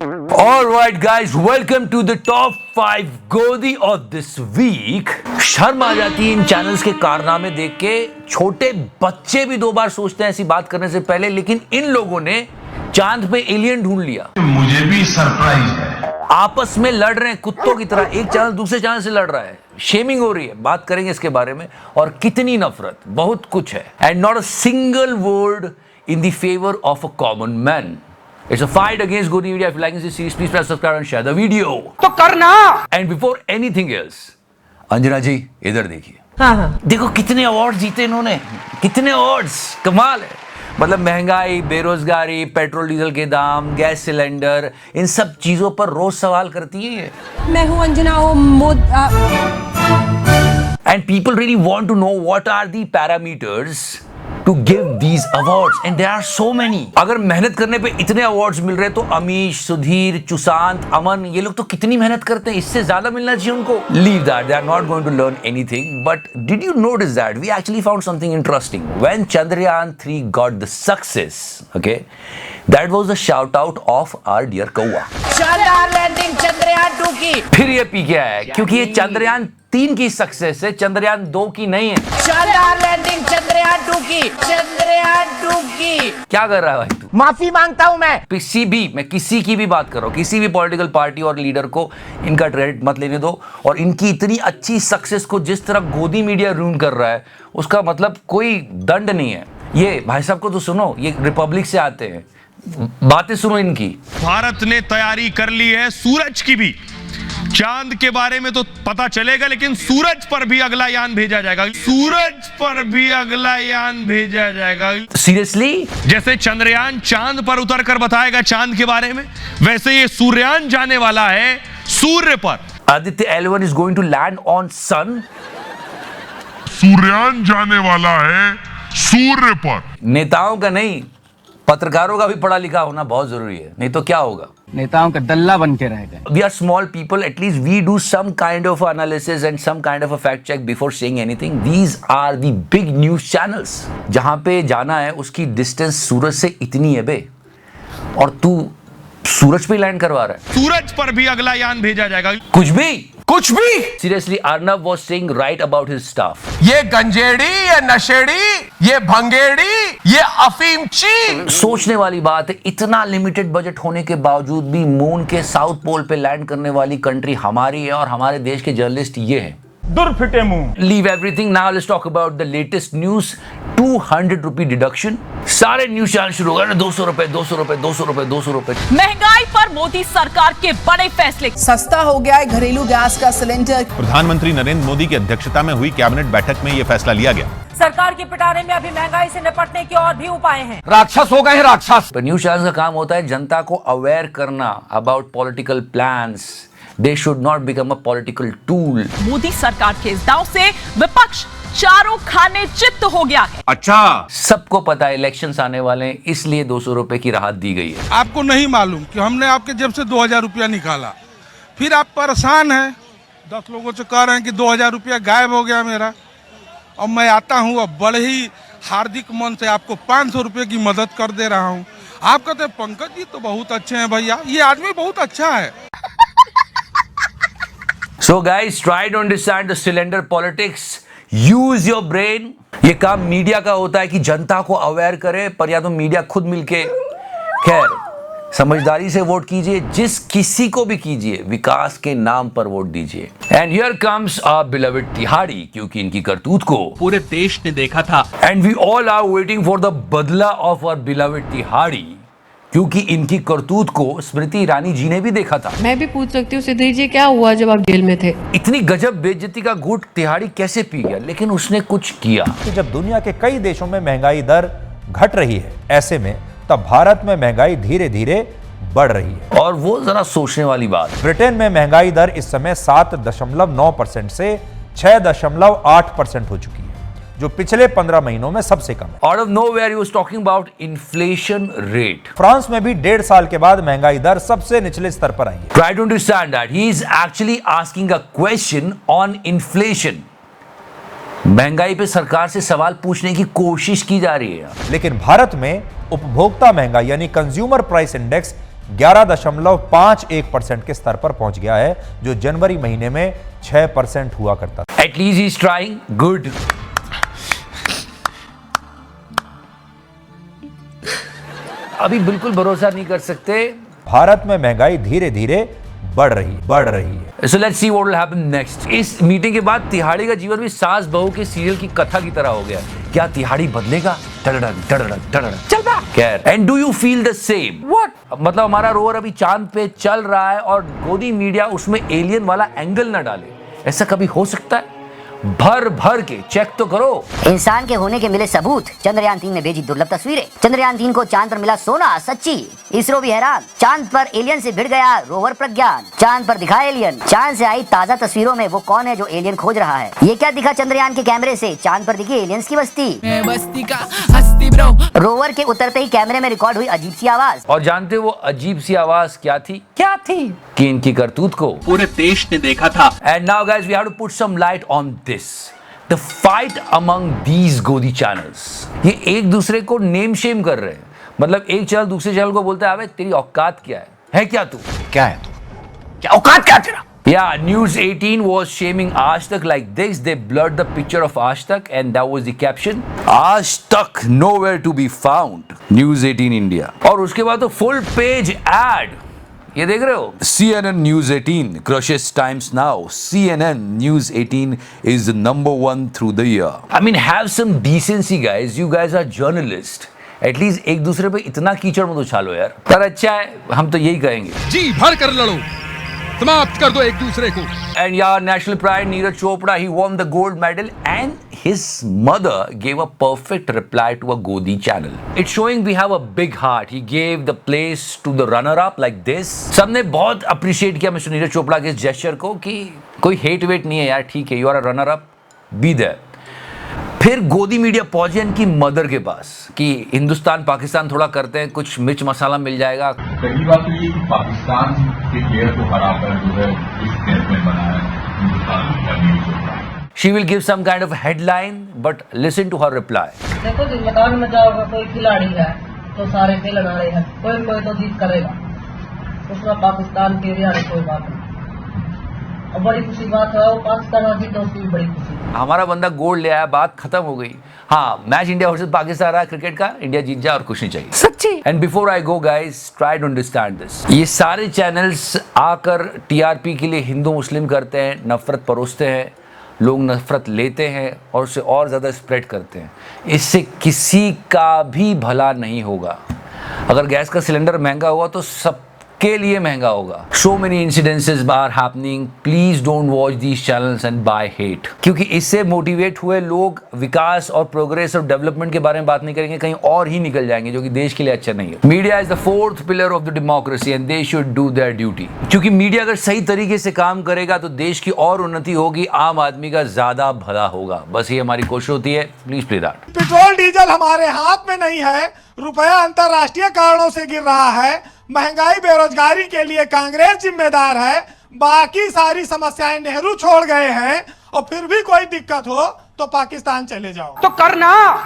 All right, guys, welcome to the top 5 गोदी of this week. शर्म आ जाती है इन चैनल्स के कारनामे देख के। छोटे बच्चे भी 2 बार सोचते हैं ऐसी बात करने से पहले, लेकिन इन लोगों ने चांद पे एलियन ढूंढ लिया। मुझे भी सरप्राइज है। आपस में लड़ रहे हैं कुत्तों की तरह, एक चैनल दूसरे चैनल से लड़ रहा है, शेमिंग हो रही है। बात करेंगे इसके बारे में और कितनी नफरत, बहुत कुछ है। And not a single word in the favor of a common man. It's a fight against Godi Media. If you like this series, please press subscribe and share the video. तो करना। And before anything else, Anjana जी इधर देखिए। हाँ। देखो कितने award जीते इन्होंने, कितने अवार्ड्स, कमाल है। मतलब महंगाई, बेरोजगारी, पेट्रोल डीजल के दाम, गैस सिलेंडर, इन सब चीजों पर रोज सवाल करती है ये। मैं हूँ Anjana And people really want to know what are the parameters to give these awards, and there are so many. अगर मेहनत करने पे इतने अवार्ड्स मिल रहे तो अमीश, सुधीर, चुशांत, अमन, ये लोग तो कितनी मेहनत करते हैं, इससे ज्यादा मिलना चाहिए उनको। Leave that, they are not going to learn anything. But did you notice that we actually found something interesting when Chandrayaan 3 got the success? Okay, that was a shout out of our dear Kaua. शानदार landing Chandrayaan 2 की। फिर ये P गया है क्योंकि ये चंद्रयान 3 की success है, चंद्रयान 2 की नहीं है। शानदार लैंडिंग चंद्रयान 2 की। चंद्रयान 2 की। क्या कर रहा है भाई तू? माफी मांगता हूँ मैं किसी की भी बात कर रहा हूँ, किसी भी पॉलिटिकल पार्टी और लीडर को इनका क्रेडिट मत लेने दो। और इनकी इतनी अच्छी सक्सेस को जिस तरह गोदी मीडिया रूम कर रहा है, उसका मतलब कोई दंड नहीं है। ये भाई साहब को तो सुनो, ये रिपब्लिक से आते हैं, बातें सुनो इनकी। भारत ने तैयारी कर ली है सूरज की भी। चांद के बारे में तो पता चलेगा, लेकिन सूरज पर भी अगला यान भेजा जाएगा। सूरज पर भी अगला यान भेजा जाएगा। सीरियसली? जैसे चंद्रयान चांद पर उतरकर बताएगा चांद के बारे में, वैसे ये सूर्यान जाने वाला है सूर्य पर। Aditya L1 is going to land on sun. सूर्यान जाने वाला है सूर्य पर। नेताओं का नहीं, पत्रकारों का भी पढ़ा लिखा होना बहुत जरूरी है, नहीं तो क्या होगा। नेताओं का दल्ला बन के रह गए। We are small people, at least we do some kind of analysis and some kind of a fact check before saying anything. These are the big news channels. जहां पे जाना है उसकी डिस्टेंस सूरज से इतनी है बे, और तू सूरज पे लैंड करवा रहा है। सूरज पर भी अगला यान भेजा जाएगा। कुछ भी। Seriously, Arnab was saying right about his stuff. ये गंजेड़ी, ये नशेड़ी, ये भंगेड़ी, ये अफीमची। सोचने वाली बात है, इतना लिमिटेड बजट होने के बावजूद भी मून के साउथ पोल पे लैंड करने वाली कंट्री हमारी है, और हमारे देश के जर्नलिस्ट ये हैं। दुर्फिटे मुंह। Leave everything, now let's talk about the latest news. 200 रुपए डिडक्शन। सारे न्यूज चैनल शुरू हो गए, 200 रुपए, 200 रुपए, 200 रुपए, 200 रुपए। महंगाई पर मोदी सरकार के बड़े फैसले। सस्ता हो गया है घरेलू गैस का सिलेंडर। प्रधानमंत्री नरेंद्र मोदी की अध्यक्षता में हुई कैबिनेट बैठक में यह फैसला लिया गया। सरकार के पिटारे में अभी महंगाई से निपटने के और भी उपाय हैं। राक्षस हो गए हैं राक्षस। न्यूज चैनल का काम होता है जनता को अवेयर करना about political plans. They should not become a political tool. Modi सरकार के इस दांव से विपक्ष चारों खाने चित्त हो गया है। अच्छा, सबको पता है इलेक्शंस आने वाले हैं, इसलिए 200 रुपए की राहत दी गई है। आपको नहीं मालूम कि हमने आपके जेब से 2000 रुपया निकाला, फिर आप परेशान हैं। 10 लोगों से कह रहे हैं कि 2000 रुपया गायब हो गया मेरा। अब मैं आता हूँ, अब बड़े ही हार्दिक मन से आपको 500 रुपये की मदद कर दे रहा हूँ। आप कहते हैं पंकज जी तो बहुत अच्छे हैं भैया, ये आदमी बहुत अच्छा है। So guys, try to understand the cylinder politics. Use your brain. ये काम मीडिया का होता है कि जनता को अवेयर करे, पर या तो मीडिया खुद मिलके। खैर, समझदारी से वोट कीजिए, जिस किसी को भी कीजिए, विकास के नाम पर वोट दीजिए। And here comes our beloved Tihari, क्योंकि इनकी करतूत को पूरे देश ने देखा था। And we all are waiting for the बदला ऑफ आवर बिलवेड तिहाड़ी, क्योंकि इनकी करतूत को स्मृति ईरानी जी ने भी देखा था। मैं भी पूछ सकती हूँ सुधीर जी, क्या हुआ जब आप जेल में थे? इतनी गजब बेइज्जती का घूंट तिहाड़ी कैसे पी गया, लेकिन उसने कुछ किया। जब दुनिया के कई देशों में महंगाई दर घट रही है, ऐसे में तब भारत में महंगाई धीरे धीरे बढ़ रही है। और वो जरा सोचने वाली बात, ब्रिटेन में महंगाई दर इस समय 7.9% से 6.8% हो चुकी है, जो पिछले 15 महीनों में सबसे कम है। Out of nowhere he was talking about inflation rate. France में भी 1.5 साल के बाद महंगाई दर सबसे निचले स्तर पर आई है। Try to understand that. He is actually asking a question on inflation. महंगाई पे सरकार से सवाल पूछने की कोशिश की जा रही है। लेकिन भारत में उपभोक्ता महंगाई यानी कंज्यूमर प्राइस इंडेक्स 11.51% के स्तर पर पहुंच गया है, जो जनवरी महीने में 6% हुआ करता था। At least he's trying. Good. अभी बिल्कुल भरोसा नहीं कर सकते। भारत में महंगाई धीरे धीरे बढ़ रही है। So let's see what will happen next. इस मीटिंग के बाद तिहाड़ी का जीवन भी सास बहू के सीरियल की कथा की तरह हो गया। क्या तिहाड़ी बदलेगा? चल बा। खैर, and do you feel the same? What? मतलब हमारा रोवर अभी चांद पे चल रहा है और गोदी मीडिया उसमें एलियन वाला एंगल ना डाले। ऐसा कभी हो सकता है? भर के चेक तो करो। इंसान के होने के मिले सबूत। चंद्रयान 3 ने भेजी दुर्लभ तस्वीरें। चंद्रयान 3 को चांद पर मिला सोना, सच्ची। इसरो भी हैरान। चांद पर एलियन से भिड़ गया रोवर प्रज्ञान। चांद पर दिखा एलियन। चांद से आई ताजा तस्वीरों में वो कौन है जो एलियन खोज रहा है? ये क्या दिखा चंद्रयान के कैमरे से? चांद पर दिखी एलियंस की बस्ती का हस्ती ब्रो। रोवर के उतरते ही कैमरे में रिकॉर्ड हुई अजीब सी आवाज। और जानते हो वो अजीब सी आवाज क्या थी? कि इनकी करतूत को पूरे देश ने देखा था। And now guys, we have to put some light on this. The fight among these गोदी channels. ये एक दूसरे को नेम शेम कर रहे हैं। मतलब एक चैनल दूसरे चैनल को बोलता है, अबे तेरी औकात क्या है क्या तू? क्या है तू? क्या औकात क्या तेरा? Yeah, News 18 was shaming Aaj Tak like this. They blurred the picture of Aaj Tak and that was the caption. Aaj Tak nowhere to be found. News 18 India. और उसके बाद तो full page ad. ये देख रहे हो? CNN News 18 crushes Times Now. CNN News 18 is the #1 through the year. I mean, have some decency, guys. You guys are journalists. At least एक दूसरे पे इतना कीचड़ मत उछालो यार। पर अच्छा है, हम तो यही कहेंगे, जी भर कर लड़ो, समाप्त कर दो एक दूसरे को। And yeah, national pride Neeraj Chopra, he won the gold medal and his mother gave a perfect reply to a Godi channel. It's showing we have a big heart. He gave the place to the runner-up like this. सबने बहुत appreciate किया mister Neeraj Chopra के इस gesture को कि कोई hate wait नहीं है यार, ठीक है, you are a runner-up, be there. फिर गोदी मीडिया पहुंचे इनकी मदर के पास कि हिंदुस्तान पाकिस्तान थोड़ा करते हैं, कुछ मिर्च मसाला मिल जाएगा। पहली बात तो ये कि पाकिस्तान के प्लेयर को हराकर जो है इस खेल में बनाया हिंदुस्तान का Neeraj Chopra. She will give some kind of headline, but listen to her reply. देखो जी, मैदान में जाओगे, कोई खिलाड़ी है तो सारे खेल रहे हैं, कोई तो जीत करेगा, उसमें पाकिस्तान के लिए कोई बात नहीं। और बड़ी खुशी बात है, वो पाकिस्तान जीत, उसकी भी बड़ी खुशी। हमारा बंदा गोल्ड ले आया, बात खत्म हो गई। हाँ, मैच इंडिया वर्सेस पाकिस्तान रहा क्रिकेट का, इंडिया जीत जाए और कुछ नहीं चाहिए, सच्ची। And before I go guys, try to understand this. ये सारे चैनल्स आकर टीआरपी के लिए हिंदू मुस्लिम करते हैं, नफरत परोसते हैं, लोग नफरत लेते हैं और उसे और ज़्यादा स्प्रेड करते हैं। इससे किसी का भी भला नहीं होगा। अगर गैस का सिलेंडर महंगा हुआ तो सब के लिए महंगा होगा। So many incidences are happening. Please don't watch these channels and buy hate. क्योंकि इससे मोटिवेट हुए लोग विकास और प्रोग्रेस और डेवलपमेंट के बारे में बात नहीं करेंगे, कहीं और ही निकल जाएंगे, जो कि देश के लिए अच्छा नहीं है। Media is the 4th pillar of the democracy and they should do their duty. क्योंकि मीडिया अगर सही तरीके से काम करेगा तो देश की और उन्नति होगी, आम आदमी का ज्यादा भला होगा। बस ये हमारी कोशिश होती है। Please play that. Petrol diesel हमारे हाथ में नहीं है, रुपया अंतरराष्ट्रीय कारणों से गिर रहा है, महंगाई बेरोजगारी के लिए कांग्रेस जिम्मेदार है, बाकी सारी समस्याएं नेहरू छोड़ गए हैं, और फिर भी कोई दिक्कत हो तो पाकिस्तान चले जाओ। तो करना